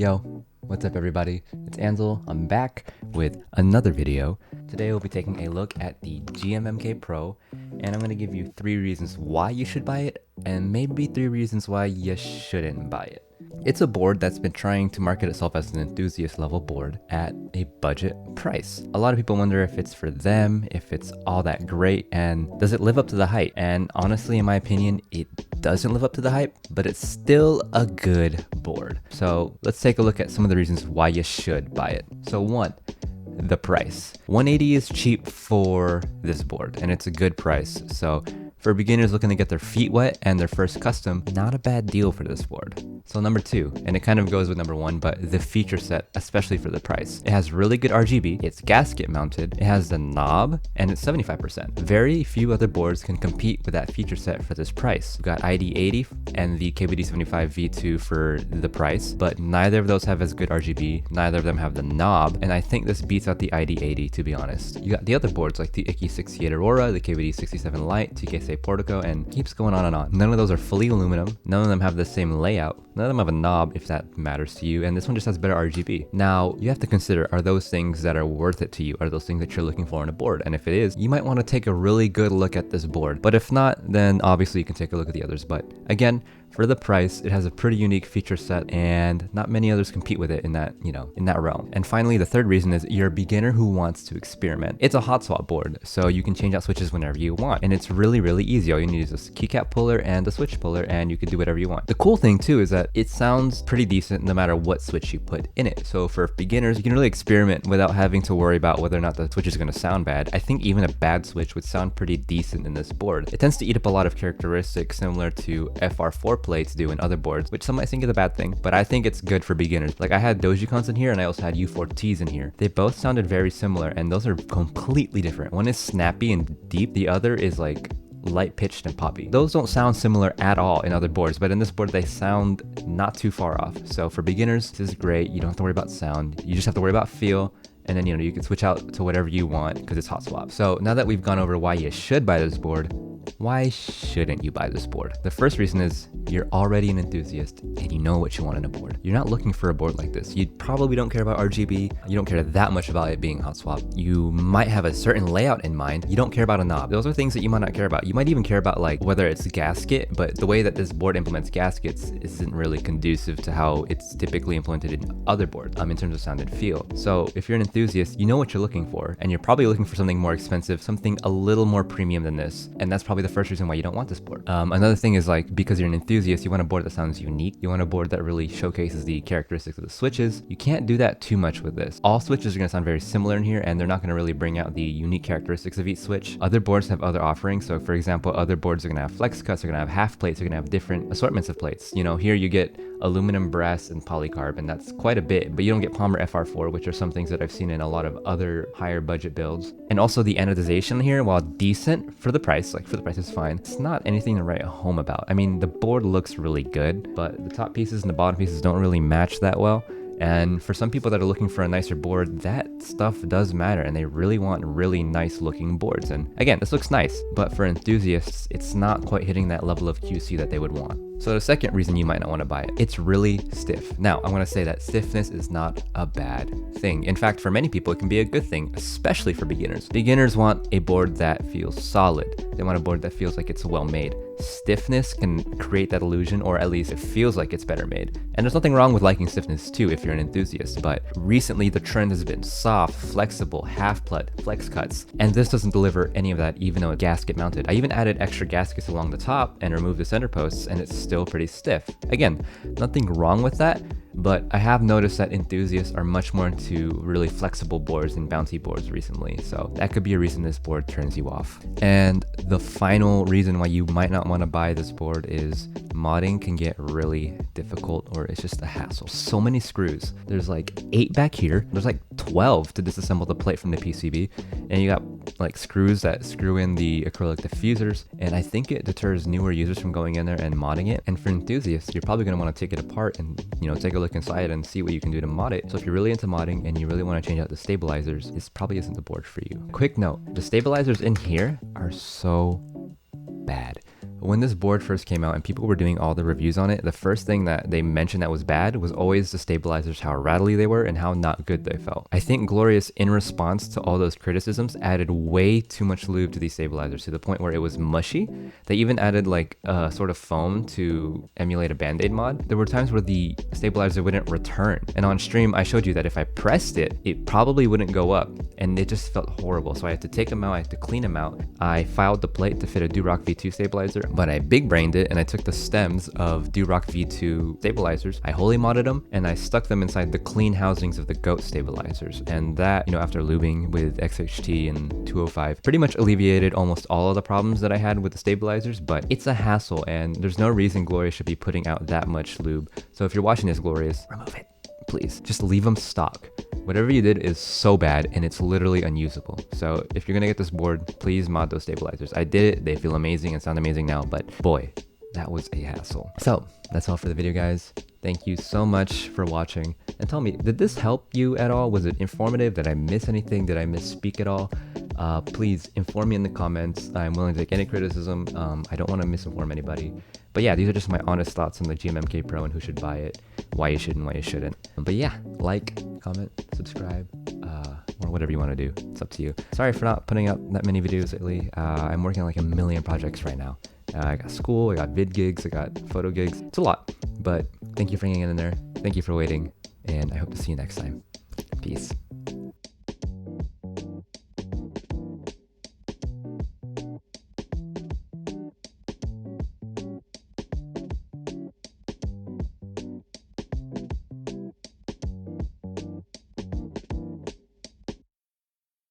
Yo, what's up everybody? It's Ansel. I'm back with another video. Today we'll be taking a look at the GMMK Pro, and I'm going to give you 3 reasons why you should buy it, and maybe 3 reasons why you shouldn't buy it. It's a board that's been trying to market itself as an enthusiast level board at a budget price. A lot of people wonder if it's for them, if it's all that great, and does it live up to the hype? And honestly, in my opinion, it doesn't live up to the hype, but it's still a good board. So let's take a look at some of the reasons why you should buy it. So 1, the price. $180 is cheap for this board, and it's a good price. So for beginners looking to get their feet wet and their first custom, not a bad deal for this board. So number 2, and it kind of goes with number 1, but the feature set, especially for the price. It has really good RGB, it's gasket mounted, it has the knob, and it's 75%. Very few other boards can compete with that feature set for this price. We've got ID80 and the KBD75 V2 for the price, but neither of those have as good RGB, neither of them have the knob, and I think this beats out the ID80 to be honest. You got the other boards like the IKI68 Aurora, the KBD67 Lite, TK Portico, and keeps going on and on. None of those are fully aluminum. None of them have the same layout. None of them have a knob if that matters to you, and this one just has better RGB. Now, you have to consider, are those things that are worth it to you? Are those things that you're looking for in a board? And if it is, you might want to take a really good look at this board. But if not, then obviously you can take a look at the others. But again, for the price, it has a pretty unique feature set, and not many others compete with it in that, in that realm. And finally, the third reason is you're a beginner who wants to experiment. It's a hot swap board, so you can change out switches whenever you want, and it's really, really easy. All you need is a keycap puller and a switch puller, and you can do whatever you want. The cool thing too is that it sounds pretty decent no matter what switch you put in it. So for beginners, you can really experiment without having to worry about whether or not the switch is going to sound bad. I think even a bad switch would sound pretty decent in this board. It tends to eat up a lot of characteristics similar to FR4 plates do in other boards, which some might think is a bad thing, but I think it's good for beginners. Like I had Dojicons in here and I also had U4Ts in here. They both sounded very similar, and those are completely different. One is snappy and deep, the other is like light pitched and poppy. Those don't sound similar at all in other boards, but in this board they sound not too far off. So for beginners, this is great. You don't have to worry about sound, you just have to worry about feel. And then, you can switch out to whatever you want because it's hot swap. So now that we've gone over why you should buy this board, why shouldn't you buy this board? The first reason is you're already an enthusiast and you know what you want in a board. You're not looking for a board like this. You probably don't care about RGB. You don't care that much about it being hot swap. You might have a certain layout in mind. You don't care about a knob. Those are things that you might not care about. You might even care about like whether it's gasket, but the way that this board implements gaskets isn't really conducive to how it's typically implemented in other boards in terms of sound and feel. So if you're an enthusiast, you know what you're looking for, and you're probably looking for something more expensive, something a little more premium than this, and that's probably the first reason why you don't want this board. Another thing is like, because you're an enthusiast, you want a board that sounds unique. You want a board that really showcases the characteristics of the switches. You can't do that too much with this. All switches are going to sound very similar in here, and they're not going to really bring out the unique characteristics of each switch. Other boards have other offerings. So for example, other boards are going to have flex cuts, they're going to have half plates, they're going to have different assortments of plates. Here you get aluminum, brass, and polycarb, and that's quite a bit, but you don't get Palmer FR4, which are some things that I've seen in a lot of other higher budget builds. And also the anodization here, while decent for the price, is fine, it's not anything to write home about. I mean, the board looks really good, but the top pieces and the bottom pieces don't really match that well. And for some people that are looking for a nicer board, that stuff does matter, and they really want really nice looking boards. And again, this looks nice, but for enthusiasts, it's not quite hitting that level of QC that they would want. So the second reason you might not want to buy it, it's really stiff. Now, I'm going to say that stiffness is not a bad thing. In fact, for many people, it can be a good thing, especially for beginners. Beginners want a board that feels solid. They want a board that feels like it's well made. Stiffness can create that illusion, or at least it feels like it's better made. And there's nothing wrong with liking stiffness too if you're an enthusiast, but recently the trend has been soft, flexible, half plut, flex cuts, and this doesn't deliver any of that even though it's gasket mounted. I even added extra gaskets along the top and removed the center posts, and it's still pretty stiff. Again, nothing wrong with that, but I have noticed that enthusiasts are much more into really flexible boards and bouncy boards recently, so that could be a reason this board turns you off. And the final reason why you might not want to buy this board is modding can get really difficult, or it's just a hassle. So many screws. There's like 8 back here. There's like 12 to disassemble the plate from the PCB, and you got like screws that screw in the acrylic diffusers, and I think it deters newer users from going in there and modding it. And for enthusiasts, you're probably going to want to take it apart and take a look inside and see what you can do to mod it. So if you're really into modding and you really want to change out the stabilizers, this probably isn't the board for you. Quick note, the stabilizers in here are so bad. When this board first came out and people were doing all the reviews on it, the first thing that they mentioned that was bad was always the stabilizers, how rattly they were and how not good they felt. I think Glorious, in response to all those criticisms, added way too much lube to these stabilizers to the point where it was mushy. They even added like a sort of foam to emulate a Band-Aid mod. There were times where the stabilizer wouldn't return, and on stream I showed you that if I pressed it, it probably wouldn't go up, and it just felt horrible. So I had to take them out, I had to clean them out. I filed the plate to fit a Durock V2 stabilizer, but I big brained it and I took the stems of Durock V2 stabilizers, I holy modded them, and I stuck them inside the clean housings of the GOAT stabilizers. And that, you know, after lubing with XHT and 205, pretty much alleviated almost all of the problems that I had with the stabilizers. But it's a hassle, and there's no reason Glorious should be putting out that much lube. So if you're watching this, Glorious, remove it. Please, just leave them stock. Whatever you did is so bad and it's literally unusable. So if you're gonna get this board, please mod those stabilizers. I did it, they feel amazing and sound amazing now, but boy, that was a hassle. So that's all for the video, guys. Thank you so much for watching, and tell me, did this help you at all? Was it informative? Did I miss anything? Did I misspeak at all? Please inform me in the comments. I'm willing to take any criticism. I don't want to misinform anybody. But yeah, these are just my honest thoughts on the GMMK Pro and who should buy it, why you should and why you shouldn't. But yeah, like, comment, subscribe, or whatever you want to do. It's up to you. Sorry for not putting out that many videos lately. I'm working on like a million projects right now. I got school, I got vid gigs, I got photo gigs. It's a lot, but thank you for hanging in there. Thank you for waiting, and I hope to see you next time. Peace.